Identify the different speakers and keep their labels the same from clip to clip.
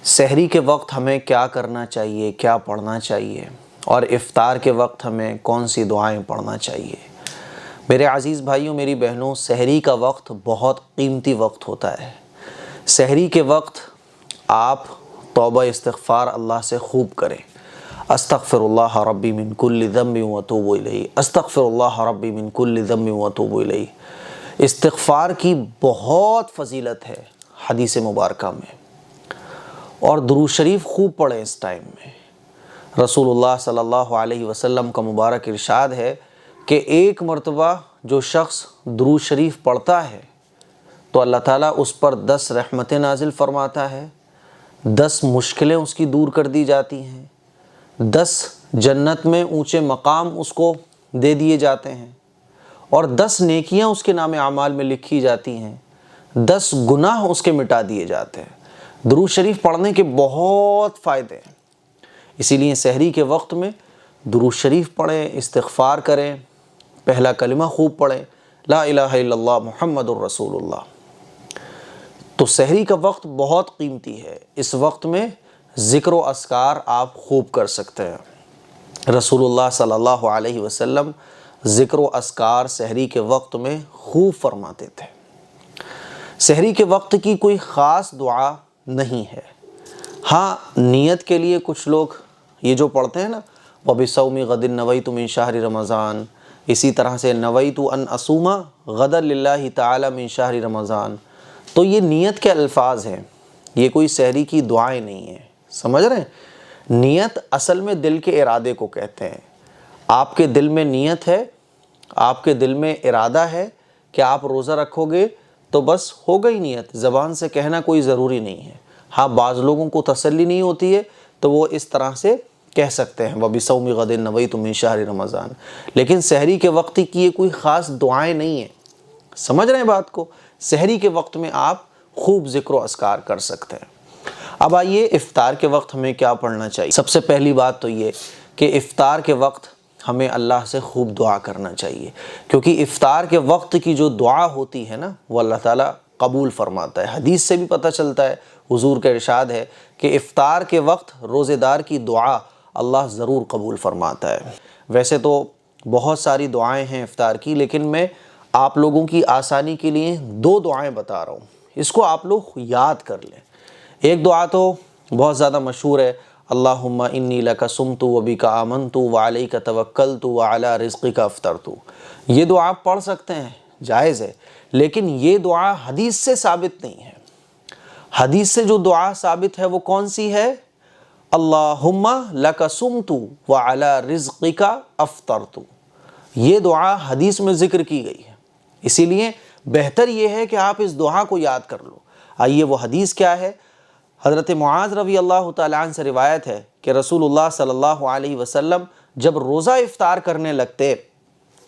Speaker 1: سحری کے وقت ہمیں کیا کرنا چاہیے، کیا پڑھنا چاہیے، اور افطار کے وقت ہمیں کون سی دعائیں پڑھنا چاہیے؟ میرے عزیز بھائیوں، میری بہنوں، سحری کا وقت بہت قیمتی وقت ہوتا ہے۔ سحری کے وقت آپ توبہ استغفار اللہ سے خوب کریں۔ استغفر اللہ ربی من کل ذنب واتوب الیہ، استغفر اللہ ربی من کل ذنب واتوب الیہ۔ استغفار کی بہت فضیلت ہے حدیث مبارکہ میں، اور درود شریف خوب پڑھیں اس ٹائم میں۔ رسول اللہ صلی اللہ علیہ وسلم کا مبارک ارشاد ہے کہ ایک مرتبہ جو شخص درود شریف پڑھتا ہے تو اللہ تعالیٰ اس پر 10 رحمتیں نازل فرماتا ہے، 10 مشکلیں اس کی دور کر دی جاتی ہیں، 10 جنت میں اونچے مقام اس کو دے دیے جاتے ہیں، اور 10 نیکیاں اس کے نام اعمال میں لکھی جاتی ہیں، 10 گناہ اس کے مٹا دیے جاتے ہیں۔ درود شریف پڑھنے کے بہت فائدے ہیں، اسی لیے سحری کے وقت میں درود شریف پڑھیں، استغفار کریں، پہلا کلمہ خوب پڑھیں، لا الہ الا اللہ محمد الرسول اللہ۔ تو سحری کا وقت بہت قیمتی ہے، اس وقت میں ذکر و اذکار آپ خوب کر سکتے ہیں۔ رسول اللہ صلی اللہ علیہ وسلم ذکر و اذکار سحری کے وقت میں خوب فرماتے تھے۔ سحری کے وقت کی کوئی خاص دعا نہیں ہے، ہاں نیت کے لیے کچھ لوگ یہ جو پڑھتے ہیں نا، وَبِصَوْمِ غَدٍ نَوَيْتُ مِن شَهْرِ رمضان، اسی طرح سے نَوَيْتُ أَنْ أَصُومَ غَدًا لِلَّهِ تَعَالَى مِن شَهْرِ رمضان، تو یہ نیت کے الفاظ ہیں، یہ کوئی سحری کی دعائیں نہیں ہیں، سمجھ رہے ہیں؟ نیت اصل میں دل کے ارادے کو کہتے ہیں۔ آپ کے دل میں نیت ہے، آپ کے دل میں ارادہ ہے کہ آپ روزہ رکھو گے تو بس ہو گئی نیت، زبان سے کہنا کوئی ضروری نہیں ہے۔ ہاں بعض لوگوں کو تسلی نہیں ہوتی ہے تو وہ اس طرح سے کہہ سکتے ہیں وَبِصَوْمِ غَدٍ نَوَيْتُ مِن شَهْرِ رمضان، لیکن سحری کے وقت کی یہ کوئی خاص دعائیں نہیں ہیں، سمجھ رہے ہیں بات کو؟ سحری کے وقت میں آپ خوب ذکر و اذکار کر سکتے ہیں۔ اب آئیے افطار کے وقت ہمیں کیا پڑھنا چاہیے؟ سب سے پہلی بات تو یہ کہ افطار کے وقت ہمیں اللہ سے خوب دعا کرنا چاہیے، کیونکہ افطار کے وقت کی جو دعا ہوتی ہے نا وہ اللہ تعالیٰ قبول فرماتا ہے۔ حدیث سے بھی پتہ چلتا ہے، حضور کا ارشاد ہے کہ افطار کے وقت روزے دار کی دعا اللہ ضرور قبول فرماتا ہے۔ ویسے تو بہت ساری دعائیں ہیں افطار کی، لیکن میں آپ لوگوں کی آسانی کے لیے 2 دعائیں بتا رہا ہوں، اس کو آپ لوگ یاد کر لیں۔ ایک دعا تو بہت زیادہ مشہور ہے، اللہم انی لک صمت وبک آمنت وعلیک توکلت وعلی رزقک افطرت۔ یہ دعا آپ پڑھ سکتے ہیں، جائز ہے، لیکن یہ دعا حدیث سے ثابت نہیں ہے۔ حدیث سے جو دعا ثابت ہے وہ کون سی ہے؟ اللہم لک صمت وعلی رزقک افطرت۔ یہ دعا حدیث میں ذکر کی گئی ہے، اسی لیے بہتر یہ ہے کہ آپ اس دعا کو یاد کر لو۔ آئیے وہ حدیث کیا ہے؟ حضرت معاذ رضی اللہ تعالیٰ عنہ سے روایت ہے کہ رسول اللہ صلی اللہ علیہ وسلم جب روزہ افطار کرنے لگتے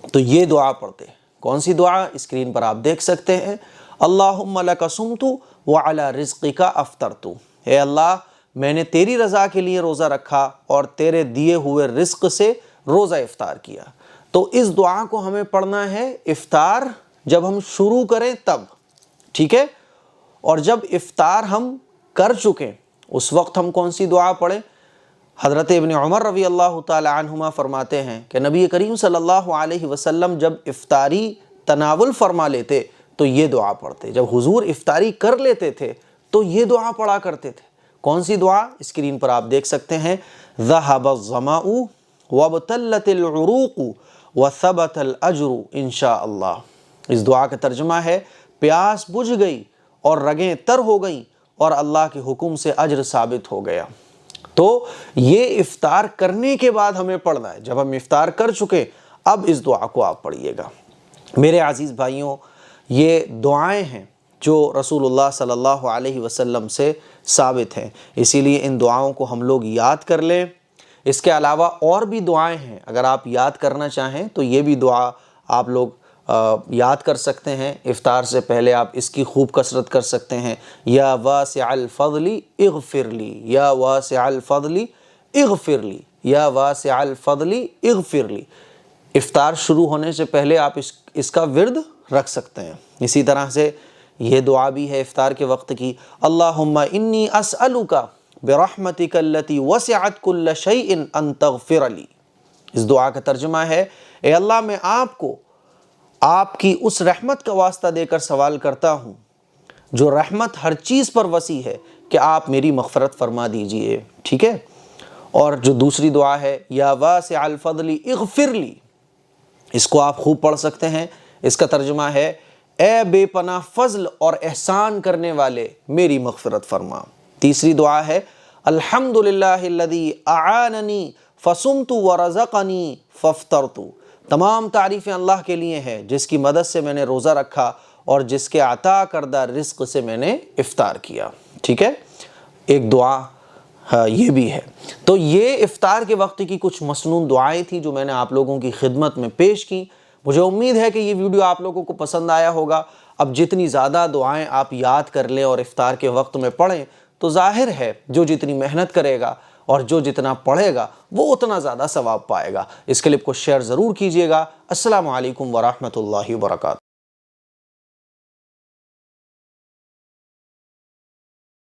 Speaker 1: تو یہ دعا پڑھتے۔ کون سی دعا؟ اسکرین پر آپ دیکھ سکتے ہیں، اللہم لک صمت وعلی رزقک افطرت۔ اے اللہ، میں نے تیری رضا کے لیے روزہ رکھا اور تیرے دیے ہوئے رزق سے روزہ افطار کیا۔ تو اس دعا کو ہمیں پڑھنا ہے افطار جب ہم شروع کریں تب، ٹھیک ہے؟ اور جب افطار ہم کر چکیں اس وقت ہم کون سی دعا پڑھیں؟ حضرت ابن عمر رضی اللہ تعالی عنہما فرماتے ہیں کہ نبی کریم صلی اللہ علیہ وسلم جب افطاری تناول فرما لیتے تو یہ دعا پڑھتے، جب حضور افطاری کر لیتے تھے تو یہ دعا پڑھا کرتے تھے۔ کون سی دعا؟ اسکرین پر آپ دیکھ سکتے ہیں، ذہب الظمأ وابتلت العروق وثبت الاجر انشاء اللہ۔ اس دعا کا ترجمہ ہے، پیاس بجھ گئی اور رگیں تر ہو گئیں اور اللہ کے حکم سے اجر ثابت ہو گیا۔ تو یہ افطار کرنے کے بعد ہمیں پڑھنا ہے، جب ہم افطار کر چکے اب اس دعا کو آپ پڑھیے گا۔ میرے عزیز بھائیوں، یہ دعائیں ہیں جو رسول اللہ صلی اللہ علیہ وسلم سے ثابت ہیں، اسی لیے ان دعاؤں کو ہم لوگ یاد کر لیں۔ اس کے علاوہ اور بھی دعائیں ہیں، اگر آپ یاد کرنا چاہیں تو یہ بھی دعا آپ لوگ یاد کر سکتے ہیں۔ افطار سے پہلے آپ اس کی خوب کثرت کر سکتے ہیں، یا واسع الفضل اغفر لی، یا واسع الفضل اغفر لی، یا واسع الفضل اغفر لی۔ افطار شروع ہونے سے پہلے آپ اس کا ورد رکھ سکتے ہیں۔ اسی طرح سے یہ دعا بھی ہے افطار کے وقت کی، اللہم انی اسألک برحمتک التی وسعت کل شیء ان تغفر لی۔ اس دعا کا ترجمہ ہے، اے اللہ میں آپ کو آپ کی اس رحمت کا واسطہ دے کر سوال کرتا ہوں جو رحمت ہر چیز پر وسیع ہے، کہ آپ میری مغفرت فرما دیجئے، ٹھیک ہے۔ اور جو دوسری دعا ہے، یا واسع الفضل اغفر لی، اس کو آپ خوب پڑھ سکتے ہیں۔ اس کا ترجمہ ہے، اے بے پناہ فضل اور احسان کرنے والے میری مغفرت فرما۔ تیسری دعا ہے، الحمدللہ الذی اعاننی فصمت ورزقنی فافطرت۔ تمام تعریفیں اللہ کے لیے ہیں جس کی مدد سے میں نے روزہ رکھا اور جس کے عطا کردہ رزق سے میں نے افطار کیا، ٹھیک ہے۔ ایک دعا یہ بھی ہے۔ تو یہ افطار کے وقت کی کچھ مسنون دعائیں تھیں جو میں نے آپ لوگوں کی خدمت میں پیش کی۔ مجھے امید ہے کہ یہ ویڈیو آپ لوگوں کو پسند آیا ہوگا۔ اب جتنی زیادہ دعائیں آپ یاد کر لیں اور افطار کے وقت میں پڑھیں تو ظاہر ہے جو جتنی محنت کرے گا اور جو جتنا پڑھے گا وہ اتنا زیادہ ثواب پائے گا۔ اس کلپ کو شیئر ضرور کیجیے گا۔ السلام علیکم ورحمۃ اللہ وبرکاتہ۔